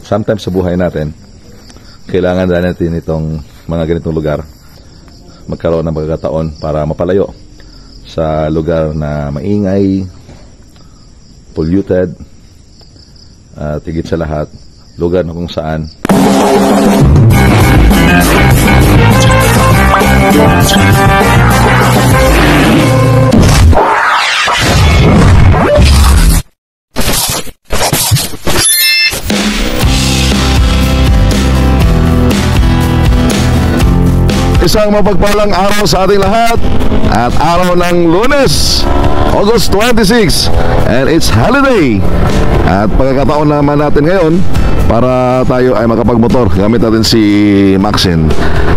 sometimes sa buhay natin, kailangan na natin itong mga ganitong lugar, magkaroon ng pagkakataon para mapalayo sa lugar na maingay, polluted, at higit sa lahat, lugar na kung saan isang mapagpalang araw sa ating lahat at araw ng Lunes, August 26, and it's holiday. At pagkakataon naman natin ngayon para tayo ay makapagmotor gamit natin si Maxine.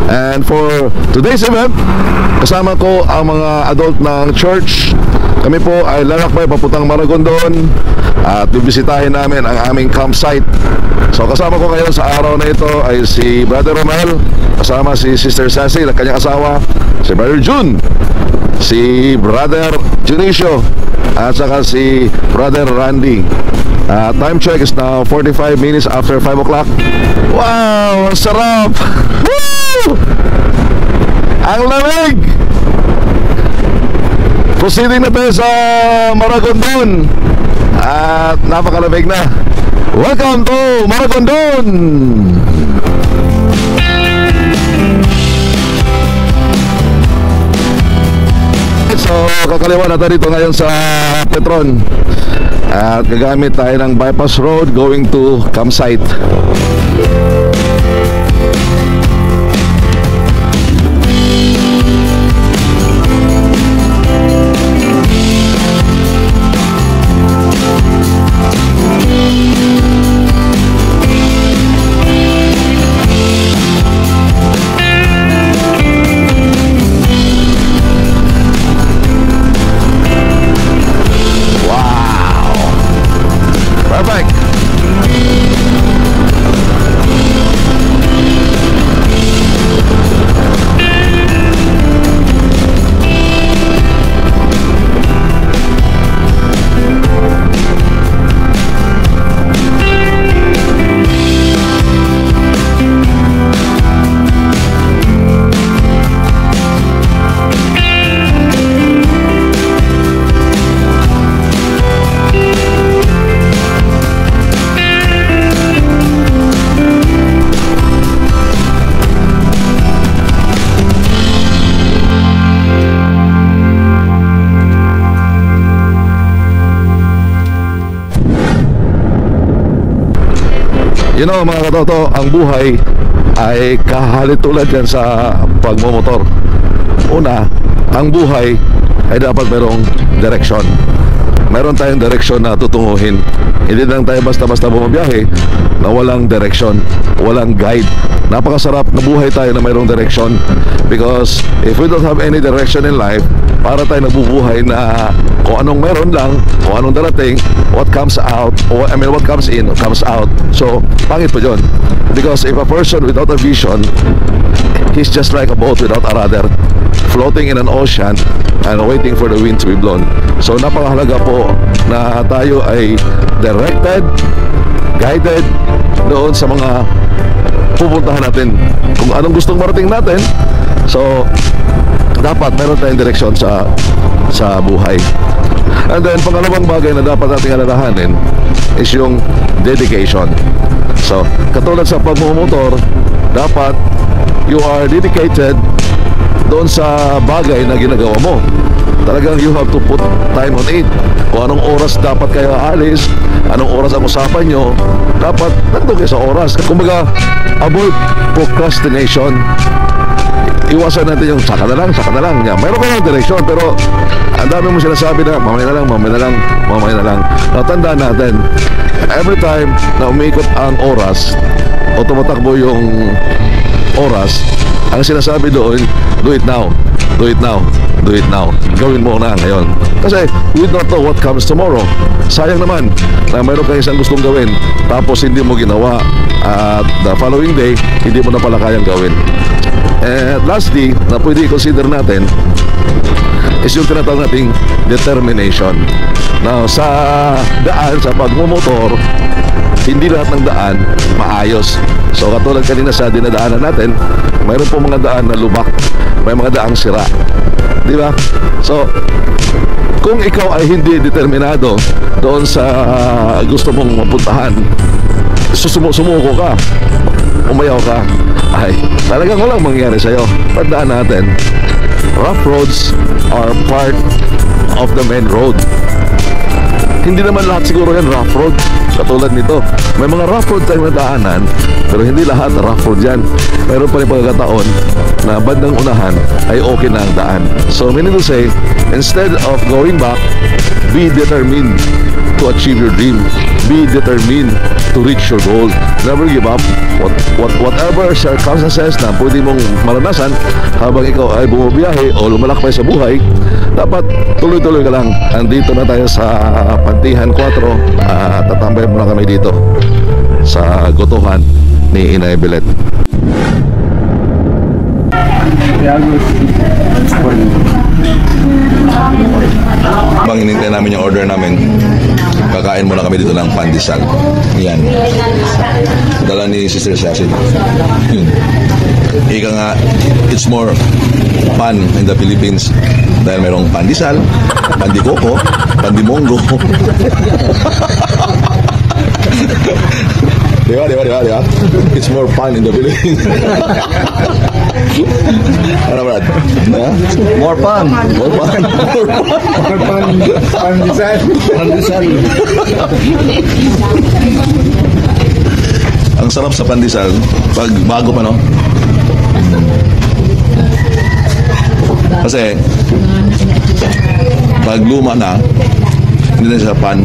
And for today's event, kasama ko ang mga adult ng church. Kami po ay lalakbay papuntang Maragondon at bibisitahin namin ang aming campsite. So kasama ko ngayon sa araw na ito ay si Brother Romel, kasama si Sister Sassy, ang kanyang asawa, si Brother June, si Brother Junicio, at saka si Brother Randy. Time check is now 45 minutes after 5 o'clock. Wow! Ang sarap! Woo! Ang lamig! Proceeding na tayo sa Maragondon. At napakalamig na. Welcome to Maragondon! So, kakaliwa na tayo dito ngayon sa Petron. At gagamit tayo ng bypass road going to campsite. You know mga katoto, ang buhay ay kahalintulad yan sa pagmumotor. Una, ang buhay ay dapat merong direksyon. Meron tayong direksyon na tutunguhin. Hindi lang tayo basta-basta bumabiyahe na walang direksyon, walang guide. Napakasarap na buhay tayo na mayroong direksyon, because if we don't have any direction in life, para tayo nabubuhay na kung anong meron lang, kung anong darating, what comes out, or what comes in, comes out. So, pangit po yun. Because if a person without a vision, he's just like a boat without a rudder, floating in an ocean and waiting for the wind to be blown. So, napakahalaga po na tayo ay directed, guided doon sa mga pupuntahan natin, kung anong gustong marating natin. So, dapat meron tayong direksyon sa buhay. And then, pangalawang bagay na dapat nating alalahanin is yung dedication. So, katulad sa pagmumotor, dapat you are dedicated doon sa bagay na ginagawa mo. Talagang you have to put time on it. Kung anong oras dapat kayo aalis, anong oras ang usapan nyo, dapat nandun kayo sa oras. Kumbaga, avoid procrastination. Iwasan natin yung saka na lang yeah. Mayroon ka ng direksyon, pero ang dami mo sinasabi na mamaya na lang. Now, tandaan natin, every time na umiikot ang oras o tumatakbo yung oras, ang sinasabi doon, do it now. Gawin mo na ngayon. Kasi we don't know what comes tomorrow. Sayang naman na mayroon kang isang gustong gawin, tapos hindi mo ginawa, at the following day hindi mo na pala kayang gawin. And lastly, na pwede i-consider natin is yung tinatawag nating determination. Now, sa daan, sa pagmumotor, hindi lahat ng daan maayos. So katulad kanina sa dinadaanan natin, mayroon po mga daan na lubak, may mga daang sira, di ba? So kung ikaw ay hindi determinado doon sa gusto mong mapuntahan, sumuko ka, umayaw ka, ay talagang walang mangyayari sa'yo. Tandaan natin, rough roads are part of the main road. Hindi naman lahat siguro yan rough road. Katulad nito, may mga rough road tayong nadaanan, pero hindi lahat rough road yan. Meron pa rin pagkakataon na bandang unahan ay okay na ang daan. So meaning to say, instead of going back, be determined to achieve your dream. Be determined to reach your goal. Never give up. Whatever circumstances na pwede mong maranasan habang ikaw ay bumabiyahe o lumalakbay sa buhay, dapat tuloy-tuloy ka lang. Andito na tayo sa Pantihan 4. Tatambay muna kami dito sa gotohan ni Inay Belet. Bang inintay namin yung order namin, kakain muna kami dito ng pandesal. Yan, dala ni Sister Cecil. Ika nga, it's more fun in the Philippines dahil mayroong pandesal, pandikoko, pandimongo. Diba? It's more fun in the Philippines. Ano Brad? More fun. Pandesal. Ang sarap sa pandesal pag bago pa, no? Kasi pag luma na, hindi na siya pan,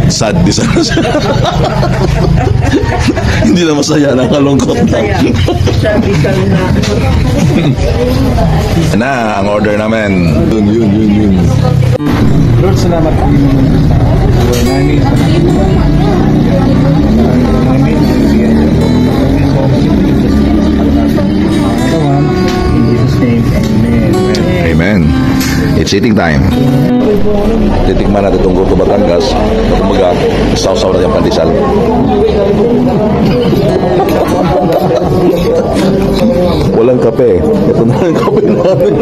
sad disal. Hindi na masaya, nakalungkot na. Na ang order namin. Yun. Lord, salamat po namin. Amen. It's eating time. Titikman natin itong Goto Batangas. Kumbaga, saw-saw na yung pandesal. Walang kape. Ito na yung kape natin.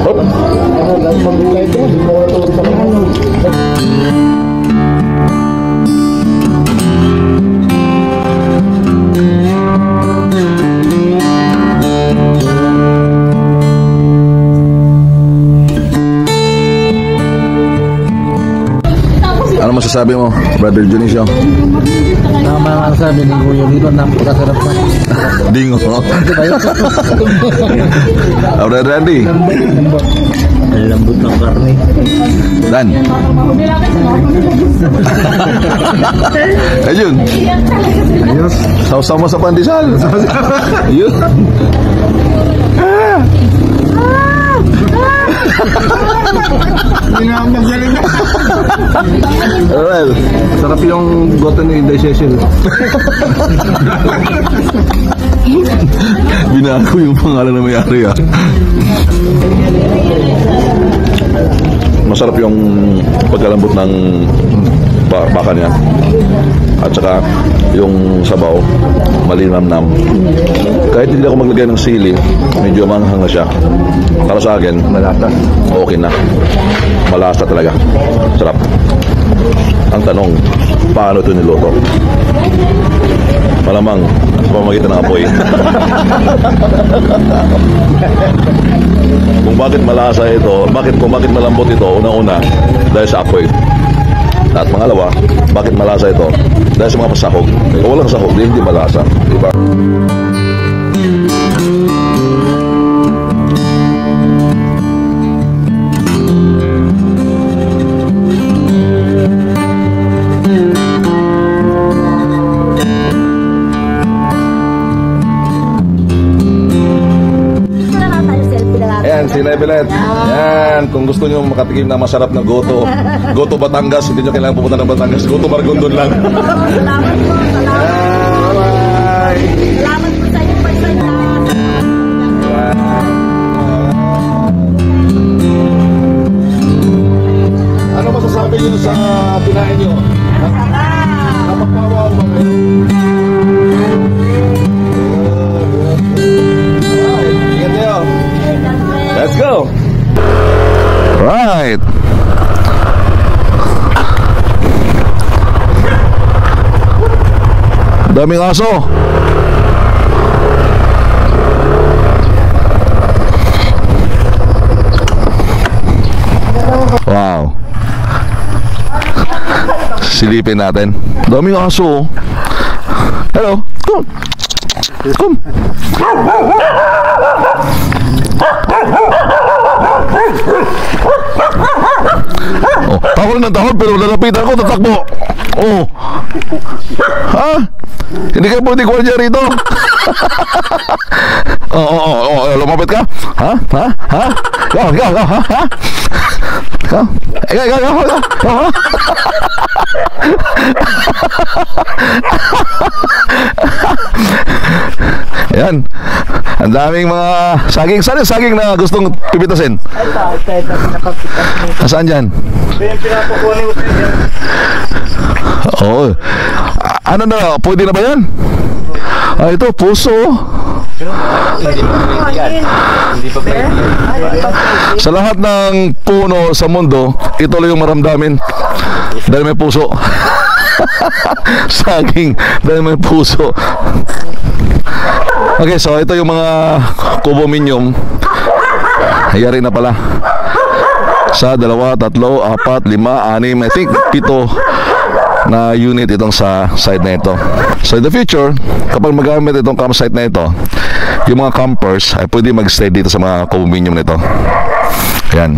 Hop. Ano masasabi mo, Brother Junicio? Tama ang sabi ni Kuya Lito, napakasarap pa. Dingo. Brother Randy? Ang lambot ng karne. Dan? Ayun. Ayos. Sausaw mo sa pandesal. Ayun. Hindi na magaling. Well, Sarap yung goto ni Inday Cecil. binago yung pangalan na may-ari, ah. Masarap yung pagkalambot ng baka niya. At saka yung sabaw, malinamnam. Kahit hindi ako maglagay ng sili, medyo manghang na siya. Para sa akin, malasa. Okay na. Malasa talaga. Sarap. Ang tanong, paano ito niluto? Malamang sa pamamagitan ng apoy. Kung bakit malasa ito, kung bakit malambot ito, unang-una, dahil sa apoy. At pangalawa, bakit malasa ito? Dahil sa mga pasahog. Kung walang sahog, hindi malasa. Diba? Si Inay Belet. Yan, kung gusto niyo makatikim ng masarap na goto Batangas, hindi niyo kailangan pupunta ng Batangas. Goto Margondon lang. Salamat po. Bye-bye. Salamat po sa inyong pagsaya. Ano masasabi nyo sa kinain nyo? Napagpawaw ba kayo? Ingat kayo. Let's go! Right! Daming aso. Wow. Silipin natin. Daming aso. Hello. Come. Come. Oh, tahol ng tahol pero lalapitan ko, tatakbo. Oh. Ha? Hindi kayo pwede gwardiya rito. Lumapit ka? Ha? Ha? Ha? Go, go, go, ha? Ha? Go. Go, go, go, go. Ha? Yan. Ang daming mga saging. Saan yung saging na gustong pipitasin? Saan dyan? Oo. Ano na? Pwede na ba yan? Ah, ito, puso. Sa lahat ng puno sa mundo, ito lang yung maramdamin dahil may puso. Saging dahil may puso. Okay, so ito yung mga condominium. Hayari na pala. Sa 2, 3, 4, 5, 6, I think 7 na unit itong sa side na ito. So in the future, kapag magamit itong campsite na ito, yung mga campers ay pwede mag-stay dito sa mga condominium nito. Ayan.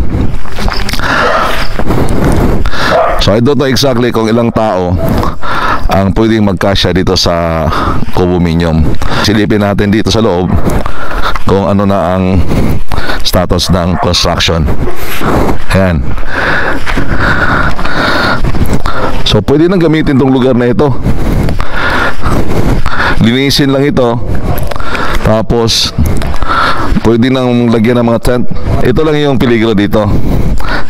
So I don't know exactly kung ilang tao ang pwedeng magkasya dito sa condominium. Silipin natin dito sa loob kung ano na ang status ng construction. Ayan. So pwede nang gamitin tong lugar na ito. Linisin lang ito. Tapos pwede nang lagyan ng mga tent. Ito lang yung peligro dito.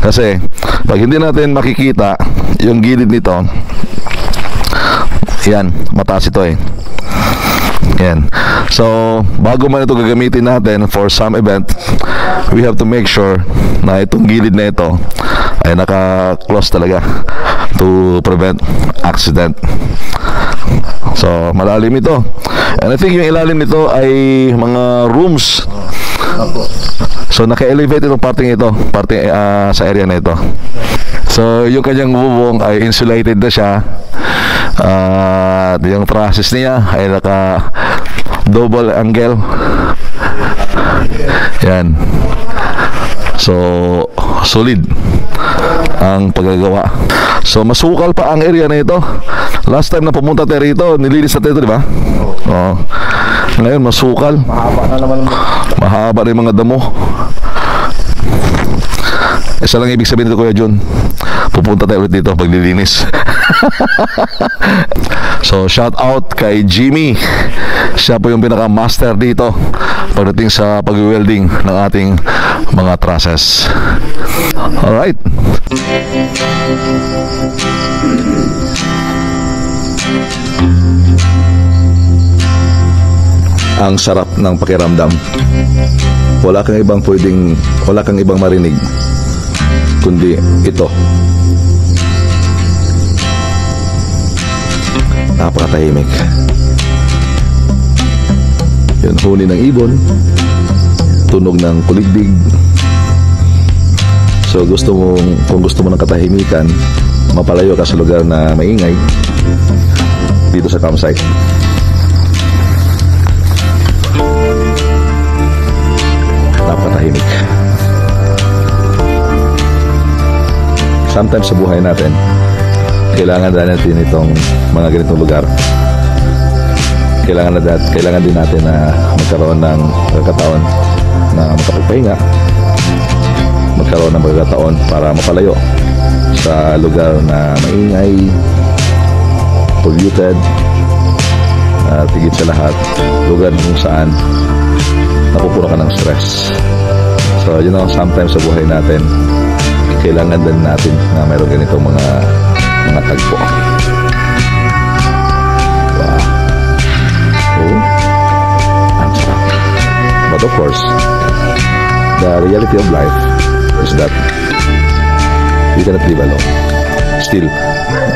Kasi pag hindi natin makikita yung gilid nito, yan, mataas ito eh. Yan. So bago man ito gagamitin natin for some event, we have to make sure na itong gilid na ito ay naka-close talaga to prevent accident. So malalim ito. And I think yung ilalim nito ay mga rooms. So naka-elevate itong parting ito, parting sa area na ito. So yung kanyang bubong ay insulated na siya. Yung trusses niya ay naka double angle. Yan. So solid ang paggagawa. So masukal pa ang area na ito. Last time na pumunta tayo rito, nilinis natin ito, di ba? Oo. Ngayon masukal. Mahaba na naman. Mahaba na yung mga damo. Isa lang ibig sabihin nito, Kuya John, pupunta tayo ulit dito pag nilinis. So shout out kay Jimmy. Siya po yung pinaka master dito pagdating sa pag-welding ng ating mga trusses. Alright. Ang sarap ng pakiramdam. Wala kang ibang marinig kundi ito. Napakatahimik. Yun, huni ng ibon, tunog ng kuligdig. So kung gusto mo ng katahimikan, mapalayo ka sa lugar na maingay, dito sa campsite. Napakatahimik. Sometimes sa buhay natin, kailangan natin itong mga ganitong lugar. Kailangan din natin na magkaroon ng pagkakataon na makapagpahinga, magkaroon ng pagkakataon para mapalayo sa lugar na maingay, polluted, at higit sa lahat, lugar kung saan napupuno ka ng stress. So, sometimes sa buhay natin, kailangan din natin na mayroon ganitong mga tagpo. Wow. Oh. Ang sarap. But of course, the reality of life is that you cannot live alone. Still,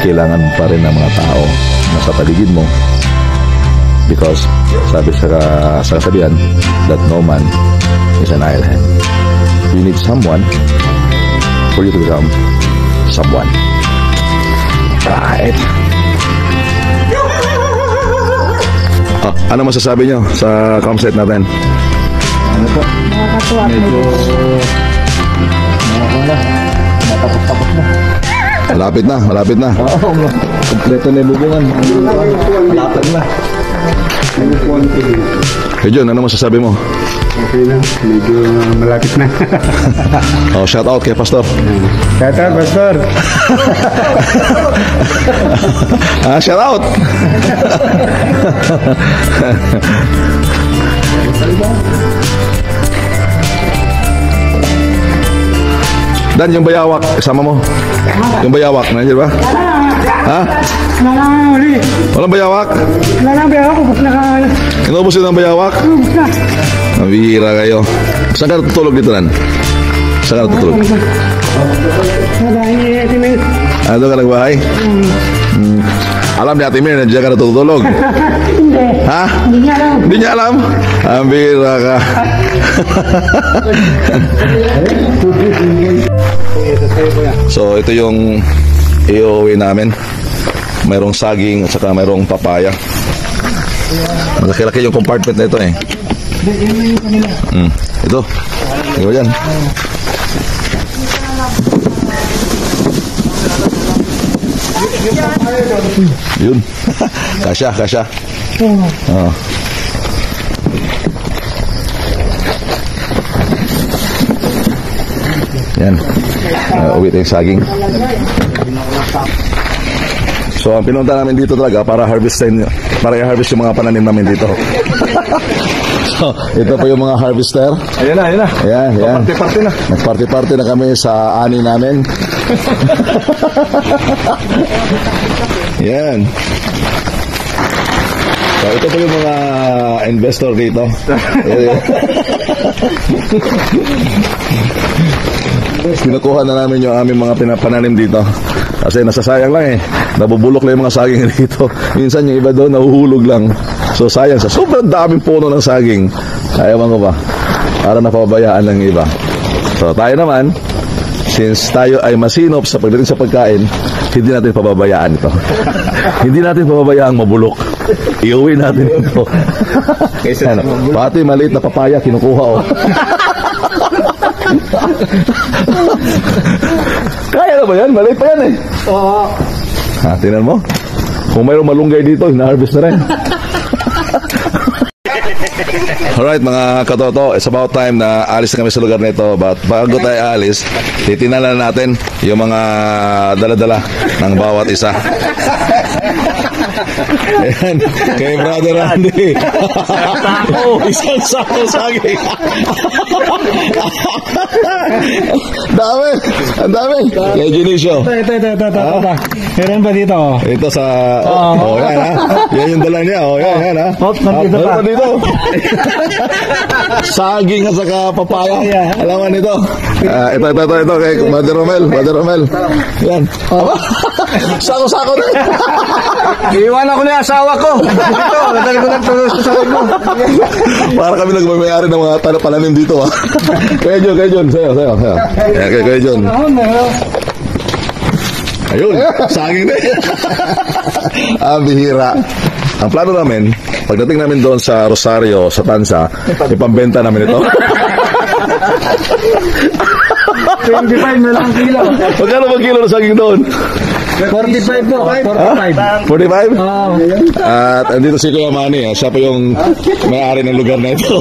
kailangan pa rin ng mga tao na sa paligid mo, because sabi sa kasabihan that no man is an island. You need someone for you to become someone. Right. Ano masasabi nyo sa campsite natin? Ano po? Nakakatuwa. Medyo matapos-tapos na. Malapit na. Oo, kompleto na yung bubungan. Malapit na. Hey John, ano masasabi mo? Okay lang, medyo malapit na. Oh, shout out kay Pastor. Shout out, Pastor. Shout out. Dan, yung bayawak, isama mo. Yung bayawak, nandiyan ba? Ha? Uli. Walang bayawak? Nanabi ako, bus na ka. Inubos yun ang bayawak? Bus na. Ang bihira kayo. Saan ka natutulog dito, Dan? Saan ka natutulog? Ano ka nagbahay? Alam ni Ate Mir, nandiyan ka natutulog? Hindi. Ha? Hindi niya alam. Hindi niya alam? Ang bihira ka. So, ito yung iuwi namin. Mayroong saging at saka mayroong papaya. Malaki-laki yung compartment na ito eh. Ito. Ito yan. Yun. Kasya. Oh. Yan. Uwi tayong saging. So, ang pinunta namin dito talaga para i-harvest yung mga pananim namin dito. So, ito po yung mga harvester. Ayan na. Ayan. Party-party na. Nag-party-party na kami sa ani namin. Yan. So, ito po yung mga investor dito. Kinukuha na namin yung aming mga pinapananim dito. Kasi nasasayang lang eh. Nabubulok lang yung mga saging dito. Minsan yung iba doon nahuhulog lang. So sayang sa sobrang daming puno ng saging. Ayawan ko ba? Para napabayaan lang yung iba. So tayo naman, since tayo ay masinop sa pagdating sa pagkain, hindi natin pababayaan ito. Hindi natin pababayaan mabulok. Iuwi natin ito. Ano, pati maliit na papaya kinukuha oh. Kaya na ba yan? Maliit pa yan eh. Oo. Tingnan mo. Kung mayroong malunggay dito, hina-harvest na rin. Alright mga katoto, it's about time na alis na kami sa lugar nito. But bago tayo alis, titingnan natin yung mga dala-dala ng bawat isa. Ayan, kay Brother Randy. Isang sako saging. Dami, ang dami. Kay Junicio. Ito. Meron pa dito. Ito sa... yan ha. Yan yung dala niya. Yan ha. Nandito pa. Dito. Saging at saka papaya. Alaman nito. Ito kay Mother Romel. Yan. Sako-sako na. Iiwan ako na yung asawa ko. Ito, nadali ko na ito sa sakot mo. Para kami nagmamayari ng mga pananim dito ha. Kaya John, sayo. Ayan, kaya John. Ayun, saging na. Ang bihira. Ang plano namin, pagdating namin doon sa Rosario, sa Tansa, ipambenta namin ito. 25 na lang kilo. Magkano ba kilo ng saging doon? 45 po. 45. 45? Oo. At andito si Kuya Manny. Siya po yung may-ari ng lugar na ito.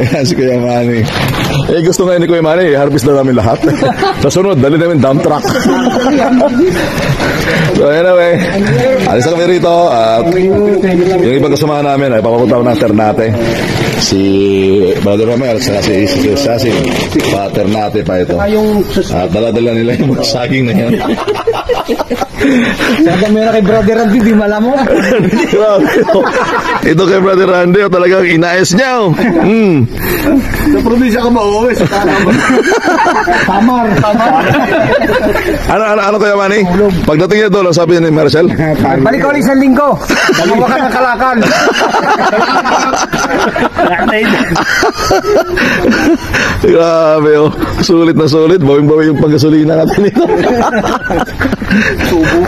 Ayan si Kuya Manny. Gusto ngayon ni Kuya Manny, harvest na namin lahat. Sa sunod, dali namin dump truck. So anyway, alis na kami rito. At yung ibang kasama namin ay papapunta ng Ternate. Si Brother Romel, saka si Sasi. Pa Ternate pa ito. At dala-dala nila yung mga saging na yan. Sabi mo kay Brother Randy, di malamang. Grabe. Ito kay Brother Randy, talagang inayos niya. Sa probinsya ka mauwi. Sa Tamar. Ano Kuya Manny? Pagdating niya doon, sabi niya ni Marcel? Balik ko ulit sa linggo. Magawa ka ng kalakal. Grabe oh. Sulit na sulit. Bawing-bawi yung paggasolina natin ito. Subo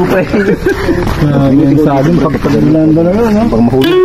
pa. Yung saging, pagpagalan na lang, no? Pag mahulog.